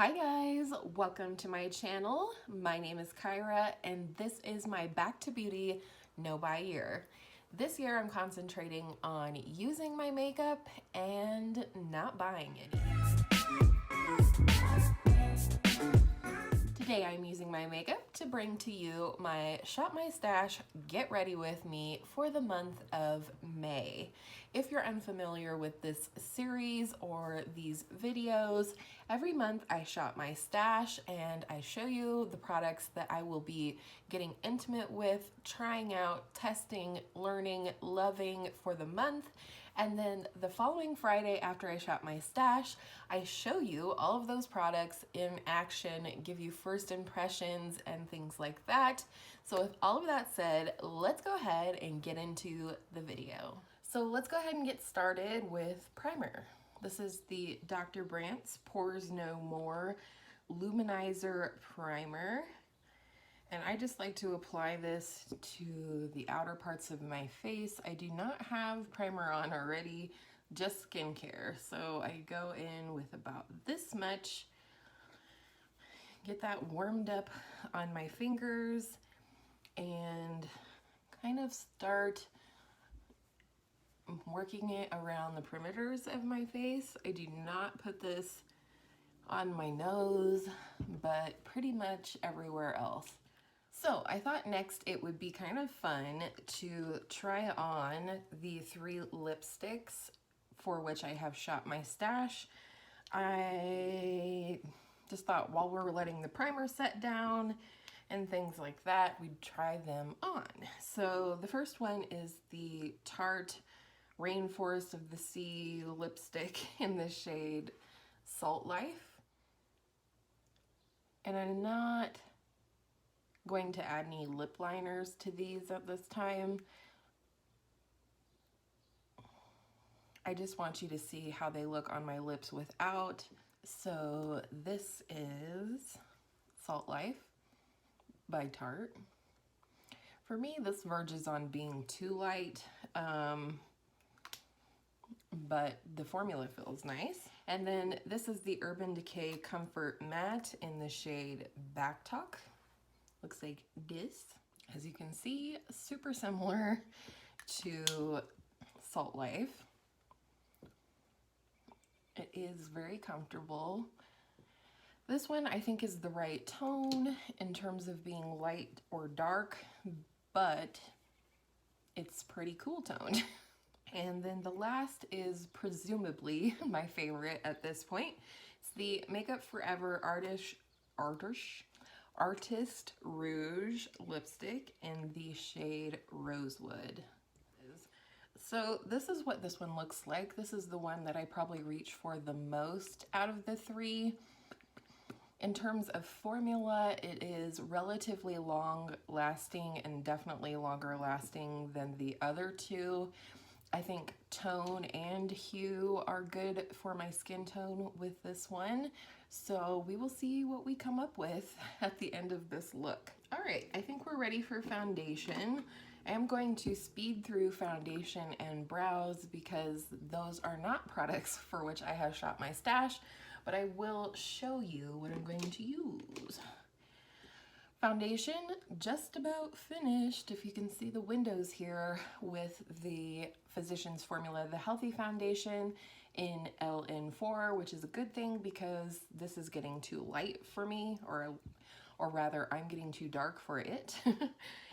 Hi guys, welcome to my channel. My name is Kyra and this is my Back to Beauty No Buy year. This year I'm concentrating on using my makeup and not buying any. Today I'm using my makeup to bring to you my Shop My Stash Get Ready With Me for the month of May. If you're unfamiliar with this series or these videos, every month I shop my stash and I show you the products that I will be getting intimate with, trying out, testing, learning, loving for the month. And then the following Friday after I shop my stash, I show you all of those products in action, give you first impressions and things like that. So with all of that said, let's go ahead and get into the video. So let's go ahead and get started with primer. This is the Dr. Brandt's Pores No More Luminizer Primer. And I just like to apply this to the outer parts of my face. I do not have primer on already, just skincare. So I go in with about this much, get that warmed up on my fingers, and kind of start working it around the perimeters of my face. I do not put this on my nose, but pretty much everywhere else. So I thought next it would be kind of fun to try on the 3 lipsticks for which I have shot my stash. I just thought while we're letting the primer set down and things like that, we'd try them on. So the first one is the Tarte Rainforest of the Sea lipstick in the shade Salt Life. And I'm not going to add any lip liners to these at this time. I just want you to see how they look on my lips without. So this is Salt Life by Tarte. For me, this verges on being too light, but the formula feels nice. And then this is the Urban Decay Comfort Matte in the shade Back Talk. Looks like this. As you can see, super similar to Salt Life. It is very comfortable. This one I think is the right tone in terms of being light or dark, but it's pretty cool toned. And then the last is presumably my favorite at this point. It's the Makeup Forever Artist Rouge lipstick in the shade Rosewood. So this is what this one looks like. This is the one that I probably reach for the most out of the 3. In terms of formula, it is relatively long lasting and definitely longer lasting than the other 2. I think tone and hue are good for my skin tone with this one. So we will see what we come up with at the end of this look. All right, I think we're ready for foundation. I am going to speed through foundation and brows because those are not products for which I have shot my stash, but I will show you what I'm going to use. Foundation, just about finished. If you can see the windows here with the Physicians Formula, the Healthy Foundation in LN4, which is a good thing because this is getting too light for me, or rather I'm getting too dark for it.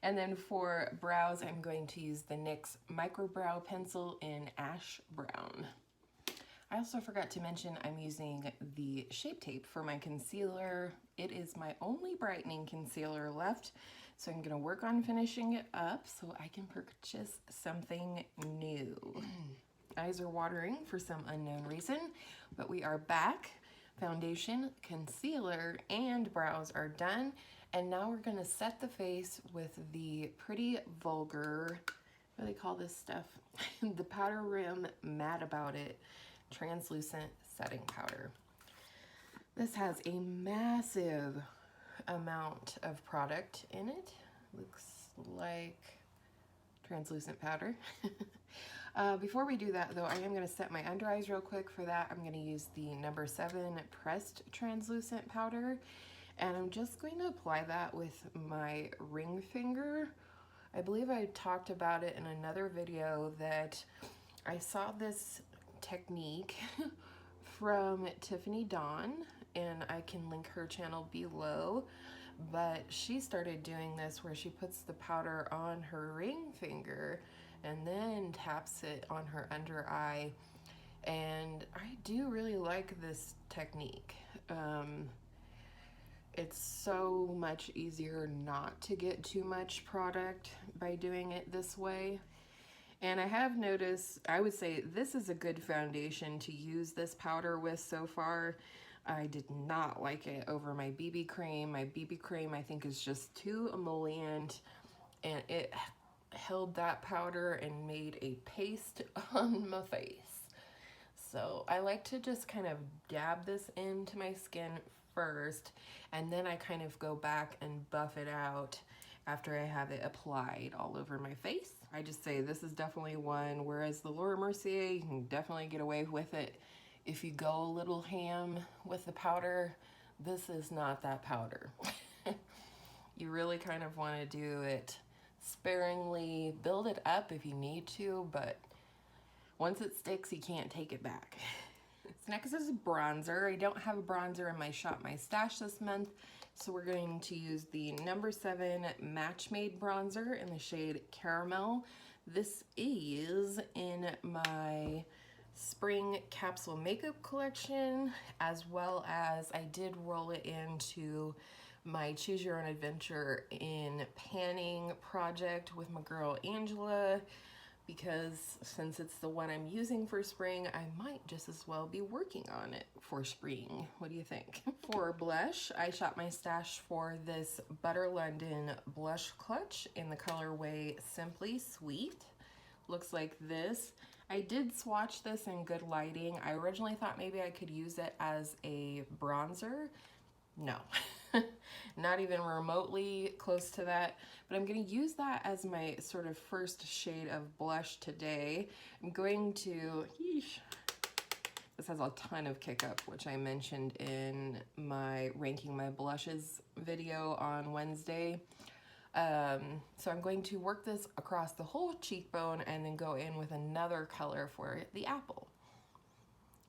And then for brows, I'm going to use the NYX Micro Brow Pencil in Ash Brown. I also forgot to mention I'm using the Shape Tape for my concealer. It is my only brightening concealer left, so I'm gonna work on finishing it up so I can purchase something new. Eyes are watering for some unknown reason, but we are back. Foundation, concealer, and brows are done. And now we're gonna set the face with the Pretty Vulgar, what do they call this stuff? The Powder Room Mad About It translucent setting powder. This has a massive amount of product in it. Looks like translucent powder. Before we do that though, I am going to set my under eyes real quick. For that, I'm going to use the number 7 pressed translucent powder, and I'm just going to apply that with my ring finger. I believe I talked about it in another video that I saw this technique from Tiffany Dawn, and I can link her channel below, but she started doing this where she puts the powder on her ring finger and then taps it on her under eye, and I do really like this technique. It's so much easier not to get too much product by doing it this way. And I have noticed, I would say this is a good foundation to use this powder with so far. I did not like it over my BB cream. My BB cream I think is just too emollient, and it held that powder and made a paste on my face. So I like to just kind of dab this into my skin first, and then I kind of go back and buff it out after I have it applied all over my face. I just say this is definitely one, whereas the Laura Mercier, you can definitely get away with it if you go a little ham with the powder. This is not that powder. You really kind of want to do it sparingly, build it up if you need to, but once it sticks, you can't take it back. So next is a bronzer. I don't have a bronzer in my Shop My Stash this month, so we're going to use the number 7 Match Made bronzer in the shade Caramel. This is in my spring capsule makeup collection, as well as I did roll it into my Choose Your Own Adventure in Panning project with my girl Angela, because since it's the one I'm using for spring, I might just as well be working on it for spring. What do you think? For blush, I shop my stash for this Butter London blush clutch in the colorway Simply Sweet. Looks like this. I did swatch this in good lighting. I originally thought maybe I could use it as a bronzer. No, not even remotely close to that, but I'm going to use that as my sort of first shade of blush today. I'm going to, this has a ton of kick up, which I mentioned in my ranking my blushes video on Wednesday. So I'm going to work this across the whole cheekbone and then go in with another color for the apple,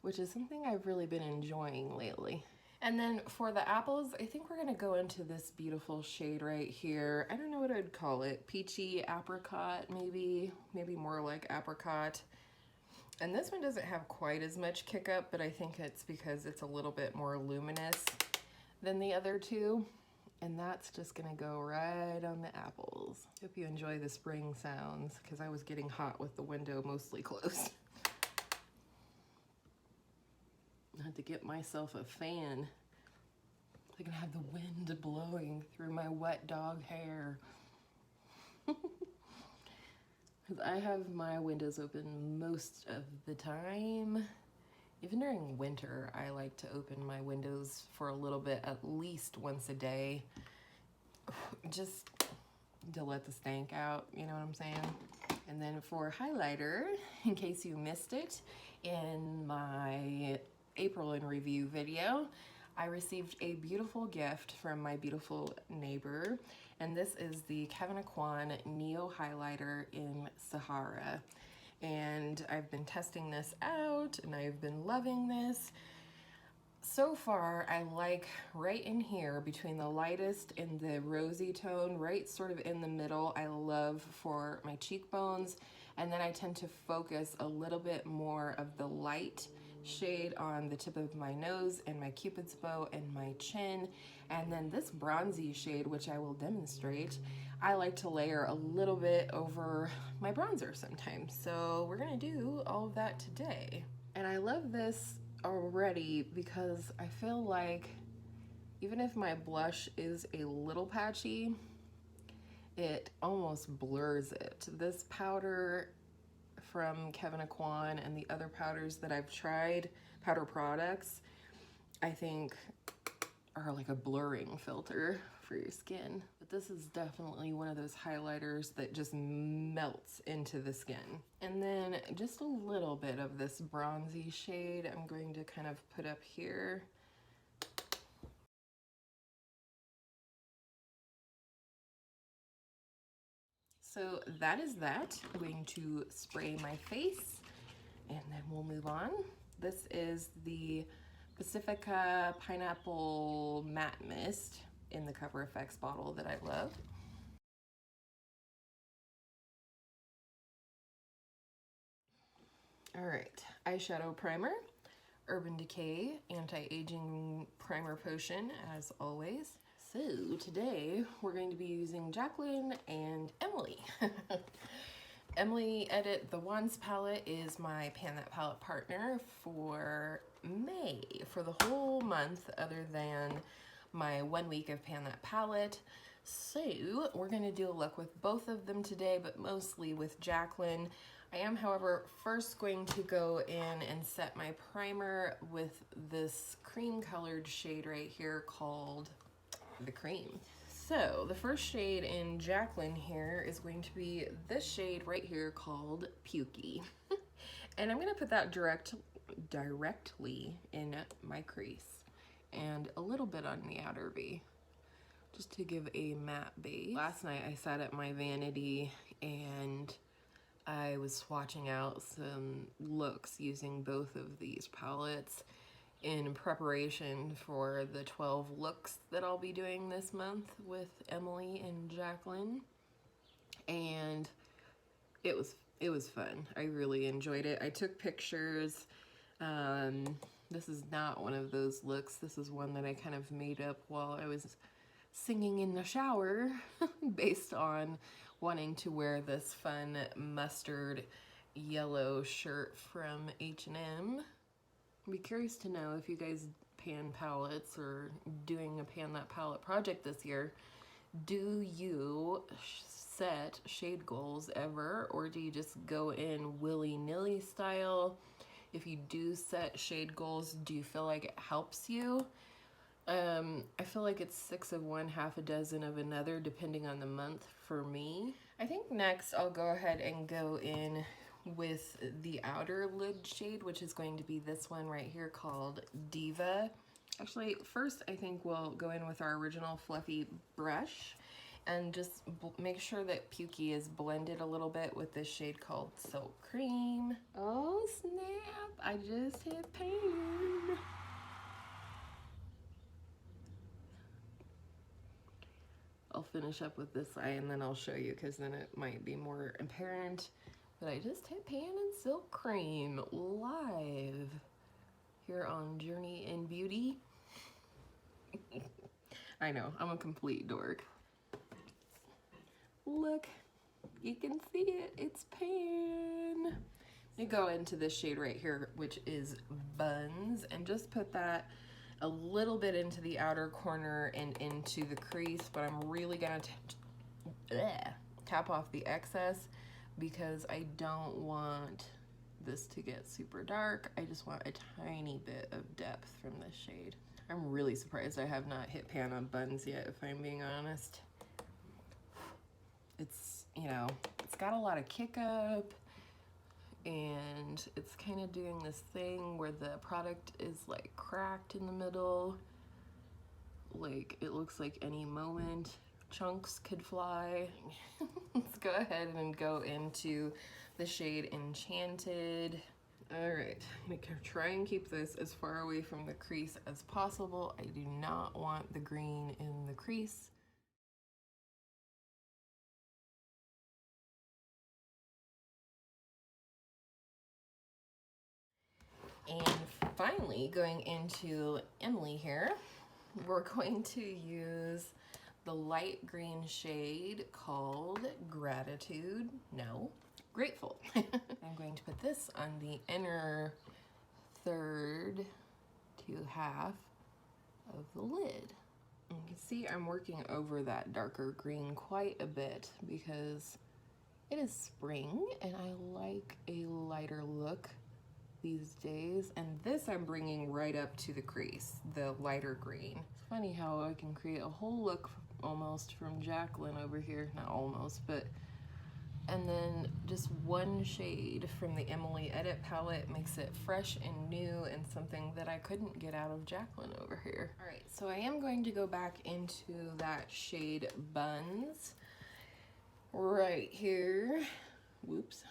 which is something I've really been enjoying lately. And then for the apples, I think we're gonna go into this beautiful shade right here. I don't know what I'd call it. Peachy apricot, maybe more like apricot. And this one doesn't have quite as much kick up, but I think it's because it's a little bit more luminous than the other two. And that's just gonna go right on the apples. Hope you enjoy the spring sounds, because I was getting hot with the window mostly closed. I had to get myself a fan. I can have the wind blowing through my wet dog hair. Because I have my windows open most of the time. Even during winter, I like to open my windows for a little bit, at least once a day. Just to let the stank out, you know what I'm saying? And then for highlighter, in case you missed it, in my April in review video, I received a beautiful gift from my beautiful neighbor, and this is the Kevyn Aucoin Neo Highlighter in Sahara. And I've been testing this out, and I've been loving this. So far, I like right in here between the lightest and the rosy tone, right sort of in the middle, I love for my cheekbones. And then I tend to focus a little bit more of the light shade on the tip of my nose and my cupid's bow and my chin. And then this bronzy shade, which I will demonstrate, I like to layer a little bit over my bronzer sometimes. So we're gonna do all of that today. And I love this already because I feel like even if my blush is a little patchy, it almost blurs it. This powder from Kevyn Aucoin and the other powders that I've tried, powder products, I think or like a blurring filter for your skin. But this is definitely one of those highlighters that just melts into the skin. And then just a little bit of this bronzy shade I'm going to kind of put up here. So that is that. I'm going to spray my face and then we'll move on. This is the Pacifica Pineapple Matte Mist in the Cover FX bottle that I love. All right, eyeshadow primer, Urban Decay Anti-Aging Primer Potion, as always. So today we're going to be using Jacqueline and Emily. Emily Edit the Wands palette is my Pan That Palette partner for May, for the whole month other than my 1 week of Pan That Palette. So we're going to do a look with both of them today, but mostly with Jacqueline. I am, however, first going to go in and set my primer with this cream colored shade right here called the Cream. So the first shade in Jacqueline here is going to be this shade right here called Pukey. And I'm going to put that directly in my crease and a little bit on the outer V, just to give a matte base. Last night I sat at my vanity and I was swatching out some looks using both of these palettes in preparation for the 12 looks that I'll be doing this month with Emily and Jacqueline, and it was fun. I really enjoyed it. I took pictures. This is not one of those looks. This is one that I kind of made up while I was singing in the shower based on wanting to wear this fun mustard yellow shirt from H&M. I'd be curious to know if you guys pan palettes or doing a Pan That Palette project this year. Do you set shade goals ever, or do you just go in willy-nilly style? If you do set shade goals, do you feel like it helps you? I feel like it's 6 of one, half a dozen of another, depending on the month for me. I think next I'll go ahead and go in with the outer lid shade, which is going to be this one right here called Diva. Actually, first I think we'll go in with our original fluffy brush and just make sure that Pukey is blended a little bit with this shade called Silk Cream. Oh snap, I just hit pan. I'll finish up with this eye and then I'll show you, because then it might be more apparent. But I just hit pan and Silk Cream live here on Journey in Beauty. I know, I'm a complete dork. Look, you can see it, it's pan. Let me go into this shade right here, which is Buns, and just put that a little bit into the outer corner and into the crease, but I'm really gonna tap off the excess because I don't want this to get super dark. I just want a tiny bit of depth from this shade. I'm really surprised I have not hit pan on Buns yet, if I'm being honest. It's, you know, it's got a lot of kick up, and it's kind of doing this thing where the product is like cracked in the middle. Like it looks like any moment chunks could fly. Let's go ahead and go into the shade Enchanted. All right, I'm gonna try and keep this as far away from the crease as possible. I do not want the green in the crease. And finally, going into Emily here, we're going to use the light green shade called Gratitude. No, Grateful. I'm going to put this on the inner third to half of the lid. You can see I'm working over that darker green quite a bit because it is spring and I like a lighter look these days. And this I'm bringing right up to the crease, the lighter green. It's funny how I can create a whole look almost from Jacqueline over here. Not almost, but and then just one shade from the Emily Edit palette makes it fresh and new and something that I couldn't get out of Jacqueline over here. All right, so I am going to go back into that shade Buns right here. Whoops.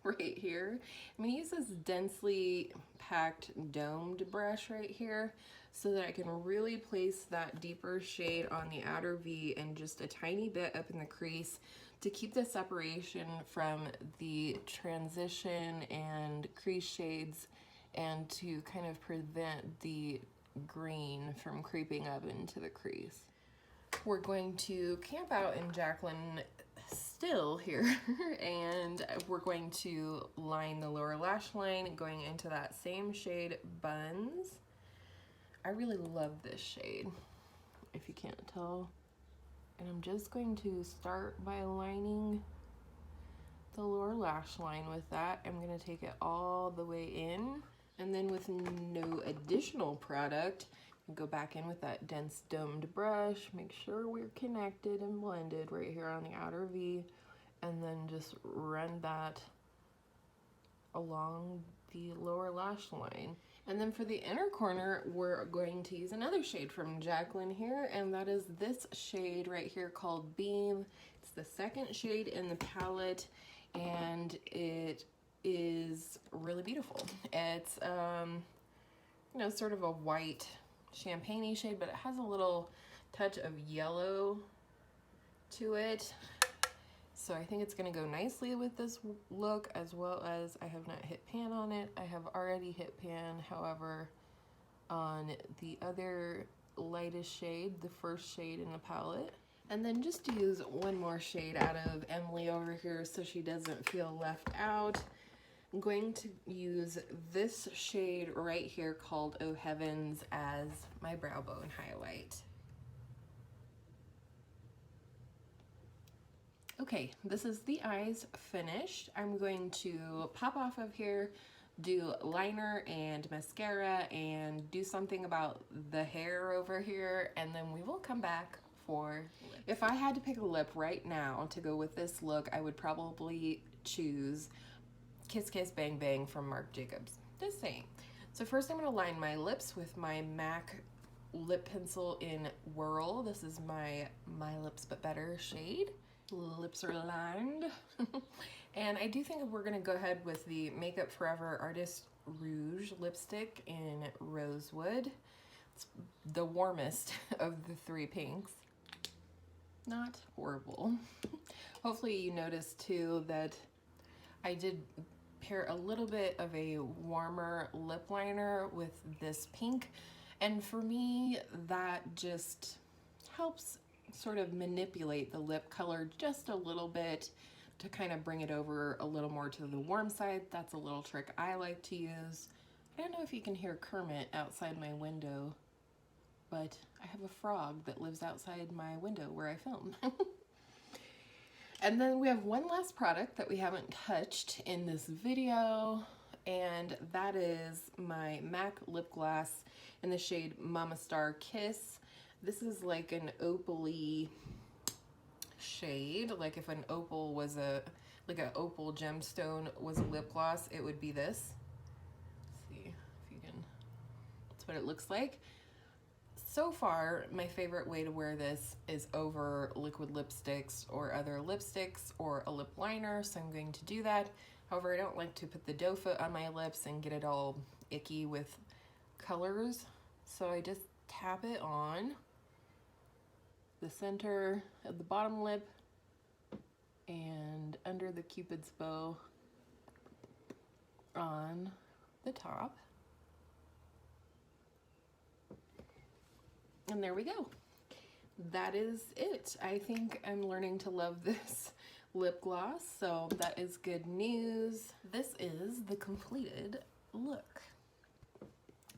Right here. I'm going to use this densely packed domed brush right here so that I can really place that deeper shade on the outer V and just a tiny bit up in the crease to keep the separation from the transition and crease shades and to kind of prevent the green from creeping up into the crease. We're going to camp out in Jacqueline still here and we're going to line the lower lash line going into that same shade Buns. I really love this shade, if you can't tell. And I'm just going to start by lining the lower lash line with that. I'm going to take it all the way in, and then with no additional product, go back in with that dense domed brush, make sure we're connected and blended right here on the outer V, and then just run that along the lower lash line. And then for the inner corner, we're going to use another shade from Jacqueline here, and that is this shade right here called Beam. It's the second shade in the palette, and it is really beautiful. It's, you know, sort of a white champagne-y shade, but it has a little touch of yellow to it. So I think it's gonna go nicely with this look, as well as I have not hit pan on it. I have already hit pan, however, on the other lightest shade, the first shade in the palette. And then just to use one more shade out of Emily over here so she doesn't feel left out, I'm going to use this shade right here called Oh Heavens as my brow bone highlight. Okay, this is the eyes finished. I'm going to pop off of here, do liner and mascara, and do something about the hair over here, and then we will come back for lips. If I had to pick a lip right now to go with this look, I would probably choose Kiss Kiss Bang Bang from Marc Jacobs. Just saying. So first I'm going to line my lips with my MAC lip pencil in Whirl. This is my Lips But Better shade. Lips are lined. And I do think we're gonna go ahead with the Makeup Forever Artist Rouge lipstick in Rosewood. It's the warmest of the three pinks. Not horrible. Hopefully you noticed too that I did pair a little bit of a warmer lip liner with this pink, and for me that just helps sort of manipulate the lip color just a little bit to kind of bring it over a little more to the warm side. That's a little trick I like to use. I don't know if you can hear Kermit outside my window, but I have a frog that lives outside my window where I film. And then we have one last product that we haven't touched in this video, and that is my MAC lip gloss in the shade Mama Star Kiss. This is like an opal-y shade. Like if an opal was like an opal gemstone was a lip gloss, it would be this. Let's see if you can, that's what it looks like. So far, my favorite way to wear this is over liquid lipsticks or other lipsticks or a lip liner, so I'm going to do that. However, I don't like to put the doe foot on my lips and get it all icky with colors, so I just tap it on the center of the bottom lip and under the Cupid's bow on the top. And there we go. That is it. I think I'm learning to love this lip gloss, so that is good news. This is the completed look.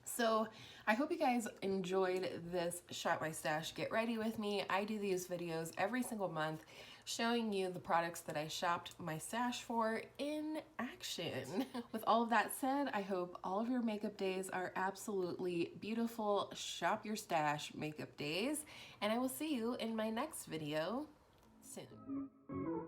So I hope you guys enjoyed this Shop My Stash Get Ready with me. I do these videos every single month showing you the products that I shopped my stash for in action. With all of that said, I hope all of your makeup days are absolutely beautiful. Shop your stash makeup days, and I will see you in my next video soon.